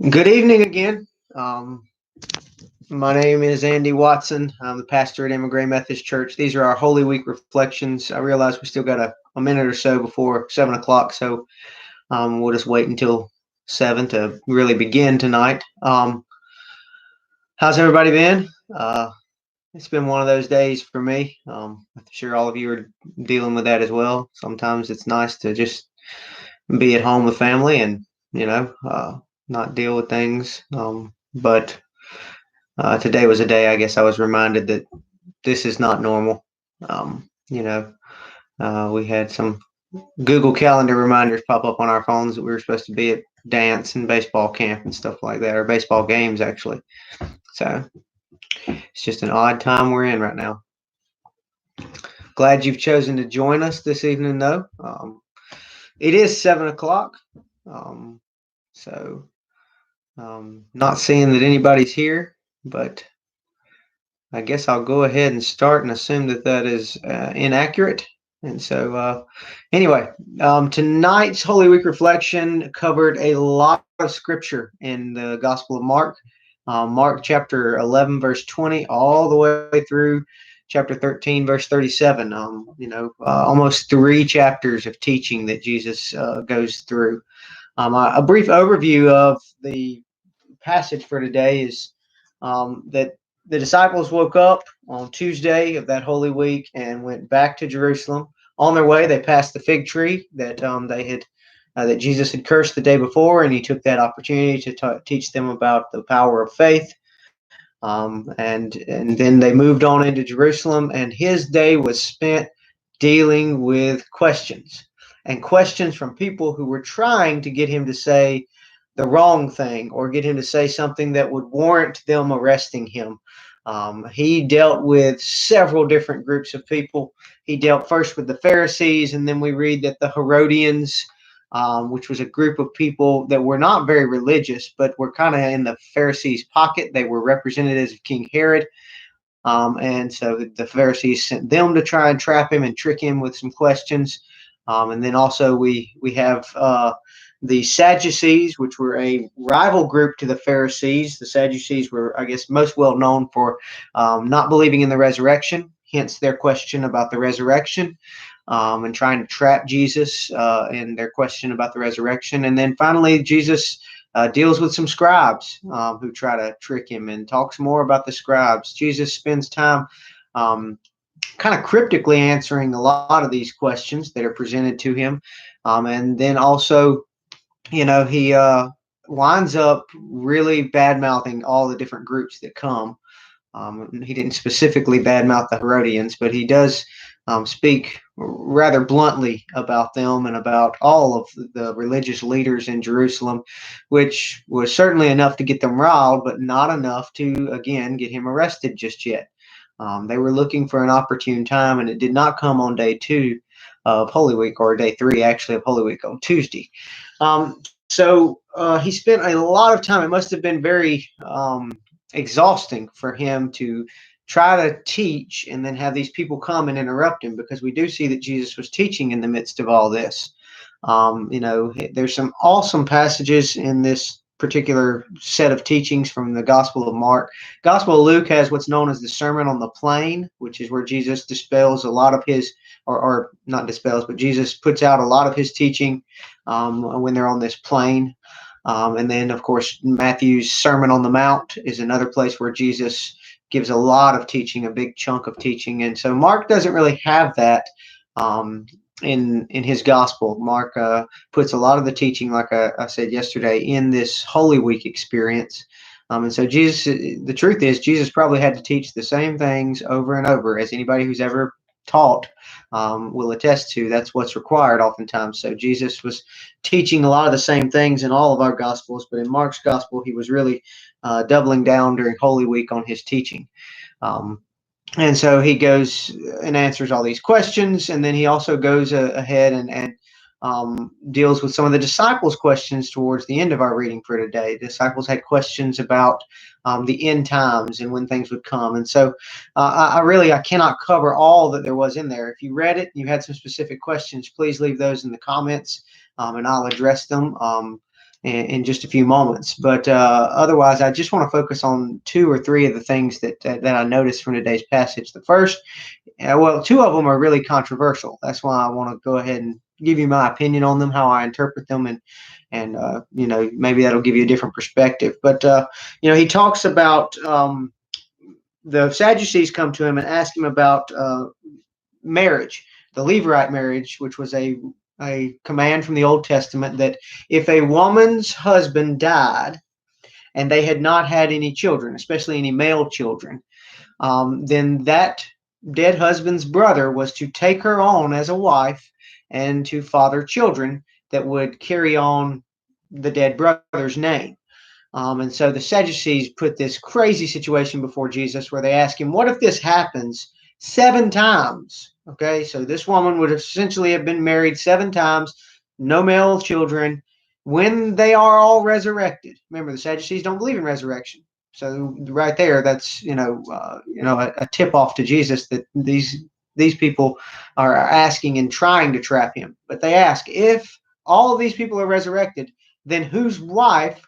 Good evening again. Um, my name is Andy Watson. I'm the pastor at Emigre Methodist Church. These are our Holy Week reflections. I realize we still got a minute or so before 7 o'clock, so we'll just wait until 7 to really begin tonight. How's everybody been? It's been one of those days for me. I'm sure all of you are dealing with that as well. Sometimes it's nice to just be at home with family and, not deal with things. But today was a day I guess I was reminded that this is not normal. We had some Google Calendar reminders pop up on our phones that we were supposed to be at dance and baseball camp and stuff like that, or baseball games actually. So it's just an odd time we're in right now. Glad you've chosen to join us this evening, though. It is 7 o'clock, um, so not seeing that anybody's here, but I guess I'll go ahead and start and assume that that is inaccurate. And so, anyway, tonight's Holy Week reflection covered a lot of scripture in the Gospel of Mark. Mark chapter 11, verse 20, all the way through chapter 13, verse 37. Almost 3 chapters of teaching that Jesus goes through. A brief overview of the passage for today is that the disciples woke up on Tuesday of that Holy Week and went back to Jerusalem. On their way, they passed the fig tree that that Jesus had cursed the day before, and he took that opportunity to teach them about the power of faith. And then they moved on into Jerusalem, and his day was spent dealing with questions from people who were trying to get him to say the wrong thing or get him to say something that would warrant them arresting him. He dealt with several different groups of people. He dealt first with the Pharisees, and then we read that the Herodians, which was a group of people that were not very religious, but were kind of in the Pharisees' pocket. They were representatives of King Herod. And so the Pharisees sent them to try and trap him and trick him with some questions. And then also we have the Sadducees, which were a rival group to the Pharisees. The Sadducees were, I guess, most well known for not believing in the resurrection, hence their question about the resurrection, and trying to trap Jesus in their question about the resurrection. And then finally, Jesus deals with some scribes who try to trick him and talks more about the scribes. Jesus spends time kind of cryptically answering a lot of these questions that are presented to him. And then also, he winds up really bad mouthing all the different groups that come. He didn't specifically badmouth the Herodians, but he does speak rather bluntly about them and about all of the religious leaders in Jerusalem, which was certainly enough to get them riled, but not enough to, again, get him arrested just yet. They were looking for an opportune time, and it did not come on day 2 of Holy Week, or day 3, actually, of Holy Week on Tuesday. So he spent a lot of time. It must have been very exhausting for him to try to teach and then have these people come and interrupt him, because we do see that Jesus was teaching in the midst of all this. There's some awesome passages in this particular set of teachings from the Gospel of Mark. Gospel of Luke has what's known as the Sermon on the Plain, which is where Jesus dispels a lot of his, or not dispels, but Jesus puts out a lot of his teaching when they're on this plain. And then, of course, Matthew's Sermon on the Mount is another place where Jesus gives a lot of teaching, a big chunk of teaching. And so Mark doesn't really have that in his gospel. Mark puts a lot of the teaching, like I said yesterday, in this Holy Week experience. And so the truth is, Jesus probably had to teach the same things over and over, as anybody who's ever taught will attest to. That's what's required oftentimes. So Jesus was teaching a lot of the same things in all of our gospels, but in Mark's gospel, he was really doubling down during Holy Week on his teaching. And so he goes and answers all these questions, and then he also goes ahead and deals with some of the disciples' questions towards the end of our reading for today. The disciples had questions about the end times and when things would come. And so I cannot cover all that there was in there. If you read it and you had some specific questions, please leave those in the comments, and I'll address them. in just a few moments. But otherwise, I just want to focus on two or three of the things that I noticed from today's passage. The first, well, two of them are really controversial. That's why I want to go ahead and give you my opinion on them, how I interpret them, and maybe that'll give you a different perspective. But he talks about the Sadducees come to him and ask him about marriage, the Levirate marriage, which was a command from the Old Testament that if a woman's husband died and they had not had any children, especially any male children, then that dead husband's brother was to take her on as a wife and to father children that would carry on the dead brother's name. And so the Sadducees put this crazy situation before Jesus where they ask him, what if this happens 7 times? Okay, so this woman would essentially have been married 7 times, no male children, when they are all resurrected. Remember, the Sadducees don't believe in resurrection. So right there, that's a tip off to Jesus that these people are asking and trying to trap him. But they ask, if all of these people are resurrected, then whose wife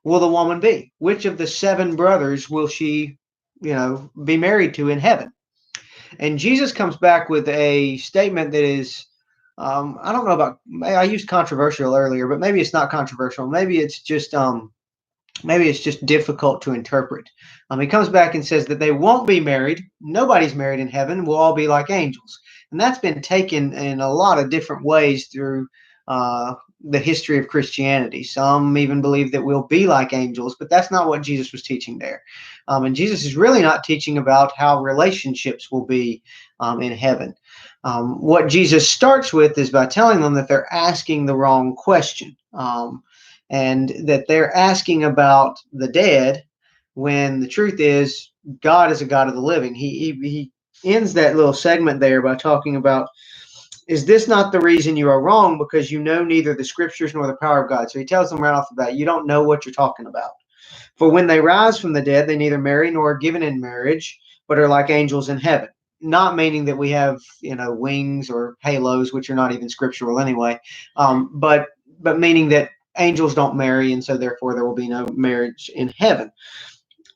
will the woman be? Which of the 7 brothers will she, be married to in heaven? And Jesus comes back with a statement that is, I don't know about, I used controversial earlier, but maybe it's not controversial. Maybe it's just difficult to interpret. He comes back and says that they won't be married. Nobody's married in heaven. We'll all be like angels. And that's been taken in a lot of different ways through the history of Christianity. Some even believe that we'll be like angels, but that's not what Jesus was teaching there. And Jesus is really not teaching about how relationships will be in heaven. What Jesus starts with is by telling them that they're asking the wrong question, and that they're asking about the dead when the truth is God is a God of the living. He ends that little segment there by talking about, is this not the reason you are wrong? Because you know neither the scriptures nor the power of God. So he tells them right off the bat, you don't know what you're talking about. For when they rise from the dead, they neither marry nor are given in marriage, but are like angels in heaven. Not meaning that we have, wings or halos, which are not even scriptural anyway, but meaning that angels don't marry, and so therefore there will be no marriage in heaven.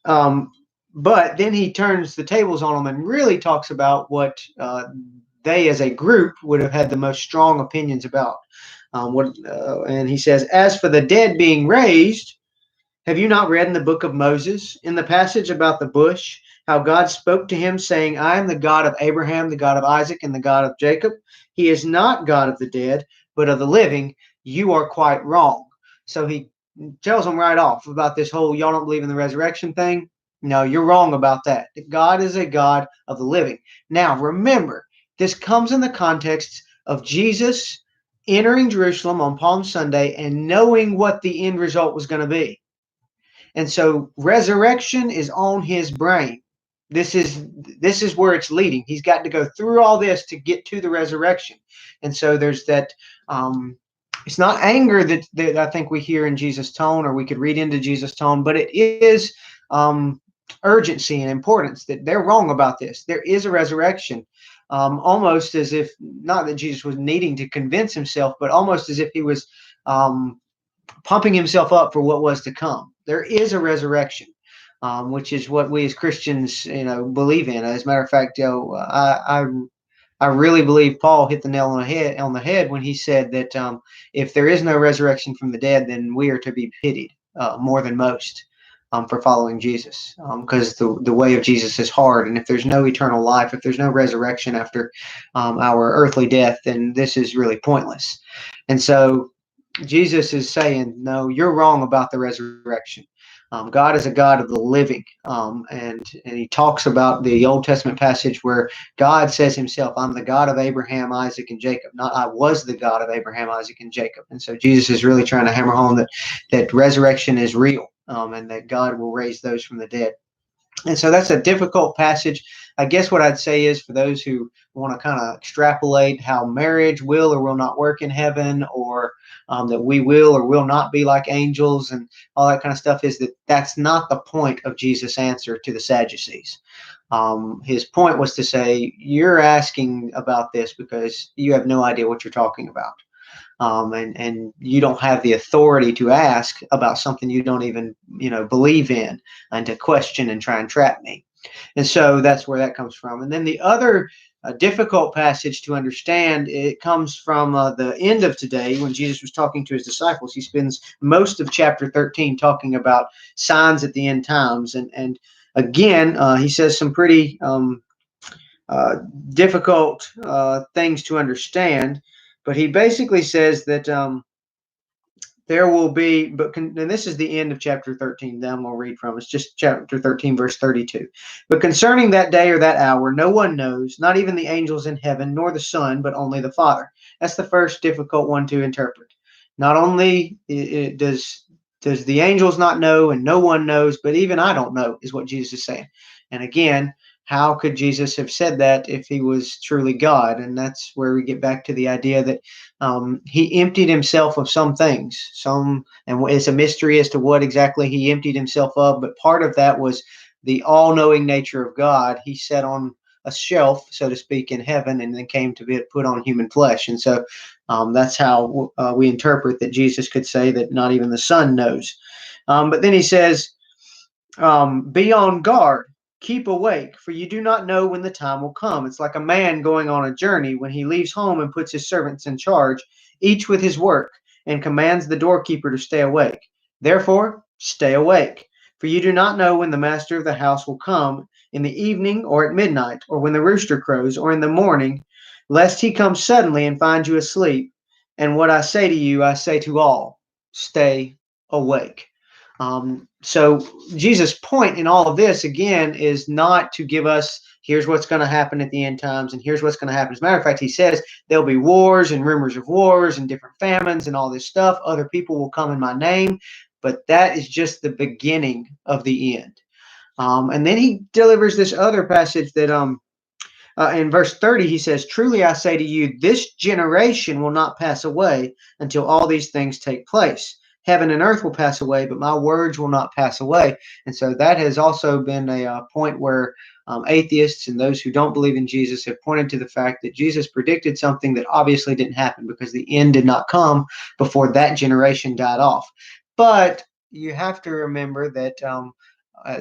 But then he turns the tables on them and really talks about what they as a group would have had the most strong opinions about. And he says, as for the dead being raised, have you not read in the book of Moses, in the passage about the bush, how God spoke to him saying, I am the God of Abraham, the God of Isaac, and the God of Jacob. He is not God of the dead, but of the living. You are quite wrong. So he tells them right off about this whole, y'all don't believe in the resurrection thing. No, you're wrong about that. God is a God of the living. Now, remember, this comes in the context of Jesus entering Jerusalem on Palm Sunday and knowing what the end result was going to be. And so resurrection is on his brain. This is where it's leading. He's got to go through all this to get to the resurrection. And so there's that, it's not anger that I think we hear in Jesus' tone, or we could read into Jesus' tone, but it is urgency and importance that they're wrong about this. There is a resurrection, almost as if, not that Jesus was needing to convince himself, but almost as if he was pumping himself up for what was to come. There is a resurrection, which is what we as Christians, believe in. As a matter of fact, I really believe Paul hit the nail on the head when he said that if there is no resurrection from the dead, then we are to be pitied more than most for following Jesus, because the way of Jesus is hard. And if there's no eternal life, if there's no resurrection after our earthly death, then this is really pointless. And so Jesus is saying, no, you're wrong about the resurrection. God is a God of the living. And he talks about the Old Testament passage where God says himself, I'm the God of Abraham, Isaac, and Jacob. Not I was the God of Abraham, Isaac, and Jacob. And so Jesus is really trying to hammer home that resurrection is real, and that God will raise those from the dead. And so that's a difficult passage. I guess what I'd say is, for those who want to kind of extrapolate how marriage will or will not work in heaven, or that we will or will not be like angels and all that kind of stuff, is that's not the point of Jesus' answer to the Sadducees. His point was to say, you're asking about this because you have no idea what you're talking about. and you don't have the authority to ask about something you don't even believe in, and to question and try and trap me. And so that's where that comes from. And then the other difficult passage to understand, it comes from the end of today when Jesus was talking to his disciples. He spends most of chapter 13 talking about signs at the end times. And again, he says some pretty difficult things to understand. But he basically says that there will be, and this is the end of chapter 13 that I'm going to read from. It's just chapter 13, verse 32. But concerning that day or that hour, no one knows, not even the angels in heaven, nor the Son, but only the Father. That's the first difficult one to interpret. Not only does the angels not know, and no one knows, but even I don't know, is what Jesus is saying. And again, how could Jesus have said that if he was truly God? And that's where we get back to the idea that he emptied himself of some things, and it's a mystery as to what exactly he emptied himself of. But part of that was the all-knowing nature of God. He sat on a shelf, so to speak, in heaven, and then came to be put on human flesh. And so that's how we interpret that Jesus could say that not even the Son knows. But then he says, be on guard. Keep awake, for you do not know when the time will come. It's like a man going on a journey when he leaves home and puts his servants in charge, each with his work, and commands the doorkeeper to stay awake. Therefore, stay awake, for you do not know when the master of the house will come, in the evening or at midnight, or when the rooster crows, or in the morning, lest he come suddenly and find you asleep. And what I say to you, I say to all, stay awake. So Jesus' point in all of this, again, is not to give us, here's what's going to happen at the end times, and here's what's going to happen. As a matter of fact, he says there'll be wars and rumors of wars and different famines and all this stuff. Other people will come in my name, but that is just the beginning of the end. And then he delivers this other passage that in verse 30, he says, truly I say to you, this generation will not pass away until all these things take place. Heaven and earth will pass away, but my words will not pass away. And so that has also been a point where atheists and those who don't believe in Jesus have pointed to the fact that Jesus predicted something that obviously didn't happen, because the end did not come before that generation died off. But you have to remember that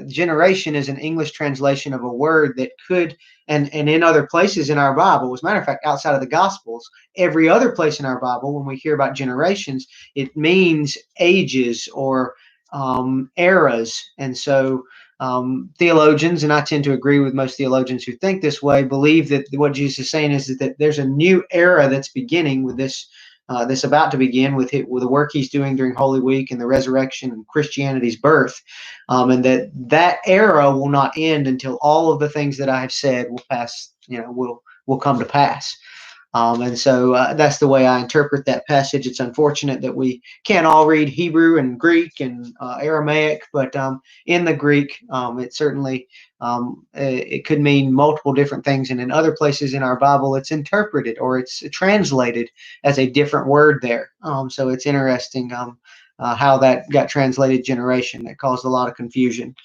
generation is an English translation of a word that could, and in other places in our Bible, as a matter of fact, outside of the Gospels, every other place in our Bible, when we hear about generations, it means ages or eras. And so theologians, and I tend to agree with most theologians who think this way, believe that what Jesus is saying is that there's a new era that's beginning with this about to begin with the work he's doing during Holy Week and the resurrection and Christianity's birth, and that era will not end until all of the things that I have said will pass, will come to pass. And so that's the way I interpret that passage. It's unfortunate that we can't all read Hebrew and Greek and Aramaic, but in the Greek, it certainly it could mean multiple different things. And in other places in our Bible, it's interpreted or it's translated as a different word there. So it's interesting how that got translated generation. That caused a lot of confusion.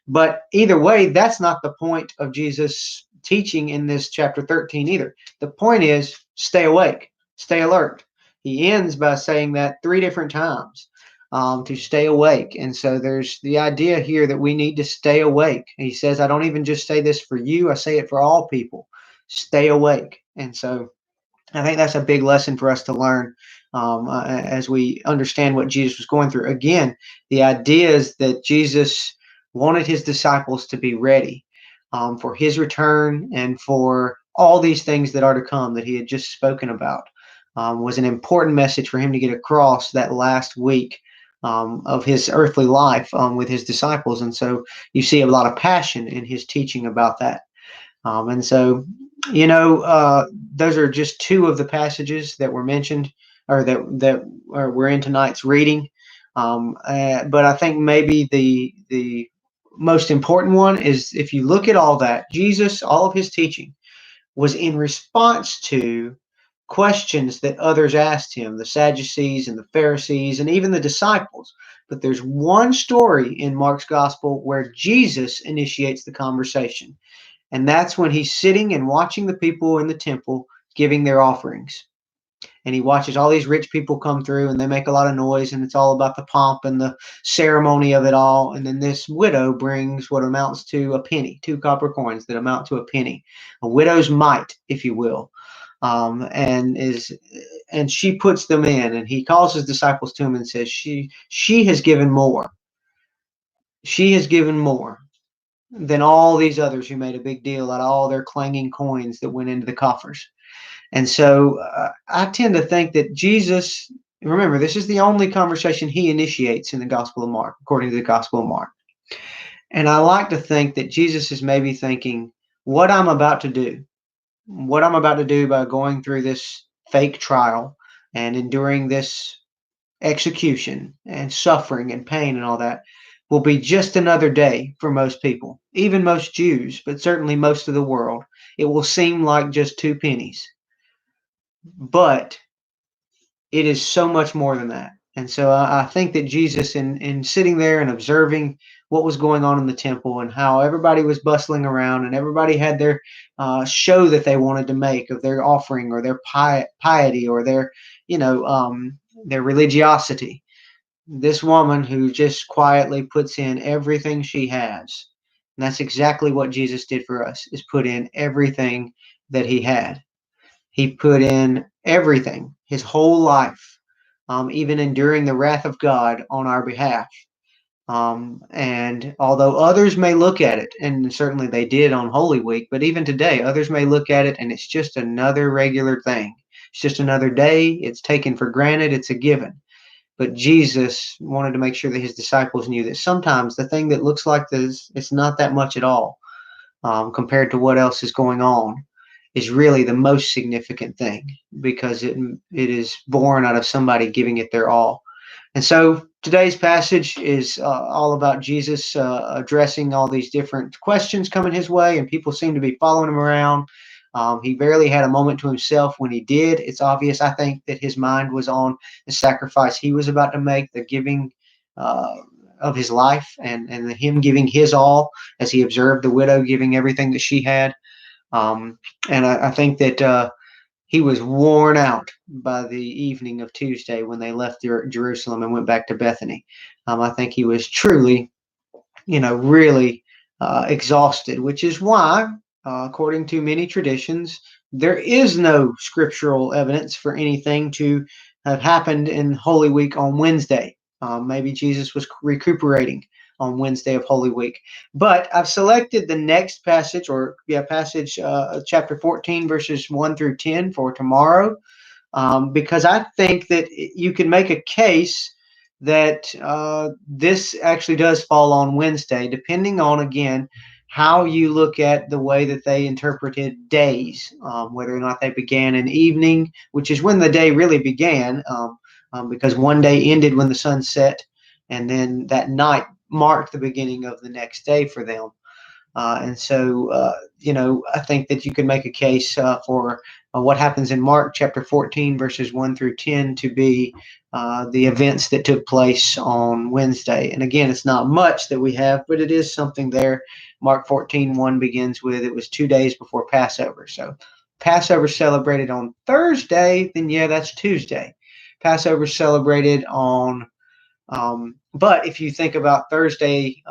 But either way, that's not the point of Jesus' teaching in this chapter 13 either. The point is, stay awake, stay alert. He ends by saying that 3 different times, to stay awake. And so there's the idea here that we need to stay awake. He says, I don't even just say this for you, I say it for all people. Stay awake. And so I think that's a big lesson for us to learn as we understand what Jesus was going through. Again, the idea is that Jesus wanted his disciples to be ready for his return and for all these things that are to come that he had just spoken about. Was an important message for him to get across that last week of his earthly life with his disciples. And so you see a lot of passion in his teaching about that. And so, those are just 2 of the passages that were mentioned, or that were in tonight's reading. But I think maybe the most important one is, if you look at all that, Jesus, all of his teaching was in response to questions that others asked him, the Sadducees and the Pharisees and even the disciples. But there's one story in Mark's gospel where Jesus initiates the conversation. And that's when he's sitting and watching the people in the temple giving their offerings. and he watches all these rich people come through, and they make a lot of noise, and it's all about the pomp and the ceremony of it all. And then this widow brings what amounts to a penny, 2 copper coins that amount to a penny, a widow's mite, if you will. And she puts them in, and he calls his disciples to him and says, she has given more. She has given more than all these others who made a big deal out of all their clanging coins that went into the coffers. And so I tend to think that Jesus, remember, this is the only conversation he initiates in the Gospel of Mark, according to the Gospel of Mark. And I like to think that Jesus is maybe thinking, what I'm about to do by going through this fake trial and enduring this execution and suffering and pain and all that, will be just another day for most people, even most Jews, but certainly most of the world. It will seem like just 2 pennies, but it is so much more than that. And so I think that Jesus, in sitting there and observing what was going on in the temple and how everybody was bustling around and everybody had their show that they wanted to make of their offering or their piety or their, their religiosity, this woman who just quietly puts in everything she has. And that's exactly what Jesus did for us, is put in everything that he had. He put in everything, his whole life, even enduring the wrath of God on our behalf. And although others may look at it, and certainly they did on Holy Week, but even today, others may look at it and it's just another regular thing. It's just another day. It's taken for granted. It's a given. But Jesus wanted to make sure that his disciples knew that sometimes the thing that looks like this, it's not that much at all, compared to what else is going on, is really the most significant thing, because it is born out of somebody giving it their all. And so today's passage is all about Jesus addressing all these different questions coming his way, and people seem to be following him around. He barely had a moment to himself when he did. It's obvious, I think, that his mind was on the sacrifice he was about to make, the giving of his life, and him giving his all as he observed the widow giving everything that she had. And I think that he was worn out by the evening of Tuesday when they left Jerusalem and went back to Bethany. I think he was truly, really exhausted, which is why, according to many traditions, there is no scriptural evidence for anything to have happened in Holy Week on Wednesday. Maybe Jesus was recuperating on Wednesday of Holy Week. But I've selected the next passage, chapter 14, verses 1 through 10 for tomorrow, because I think that you can make a case that this actually does fall on Wednesday, depending on, again, how you look at the way that they interpreted days, whether or not they began in evening, which is when the day really began, because one day ended when the sun set, and then that night marked the beginning of the next day for them. And so, I think that you can make a case for what happens in Mark chapter 14, verses 1 through 10 to be the events that took place on Wednesday. And again, it's not much that we have, but it is something there. Mark 14:1 begins with, it was 2 days before Passover. So Passover celebrated on Thursday, then that's Tuesday. Passover celebrated on but if you think about Thursday,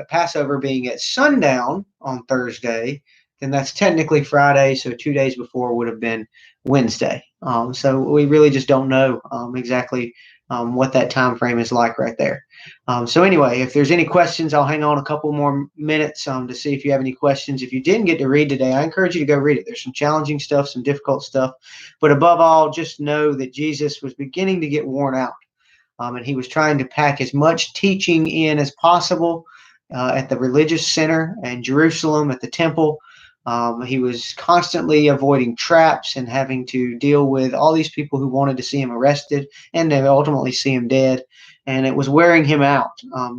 Passover being at sundown on Thursday, then that's technically Friday. So 2 days before would have been Wednesday. So we really just don't know exactly what that time frame is like right there. So anyway, if there's any questions, I'll hang on a couple more minutes to see if you have any questions. If you didn't get to read today, I encourage you to go read it. There's some challenging stuff, some difficult stuff, but above all, just know that Jesus was beginning to get worn out. And he was trying to pack as much teaching in as possible at the religious center in Jerusalem, at the temple. He was constantly avoiding traps and having to deal with all these people who wanted to see him arrested and to ultimately see him dead. And it was wearing him out.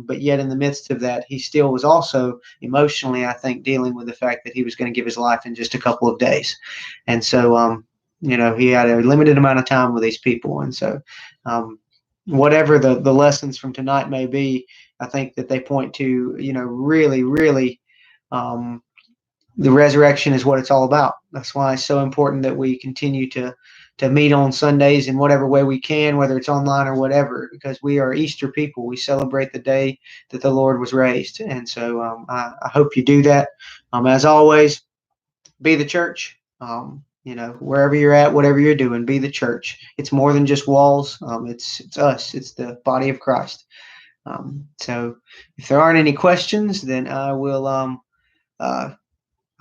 But yet in the midst of that, he still was also emotionally, I think, dealing with the fact that he was going to give his life in just a couple of days. And so, he had a limited amount of time with these people. And so, whatever the lessons from tonight may be, I think that they point to, really, really, the resurrection is what it's all about. That's why it's so important that we continue to meet on Sundays in whatever way we can, whether it's online or whatever, because we are Easter people. We celebrate the day that the Lord was raised. And so I hope you do that. As always, be the church. Wherever you're at, whatever you're doing, be the church. It's more than just walls. It's us. It's the body of Christ. So if there aren't any questions, then I will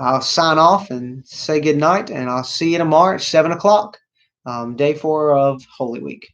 I'll sign off and say good night, and I'll see you tomorrow at 7 o'clock, day 4 of Holy Week.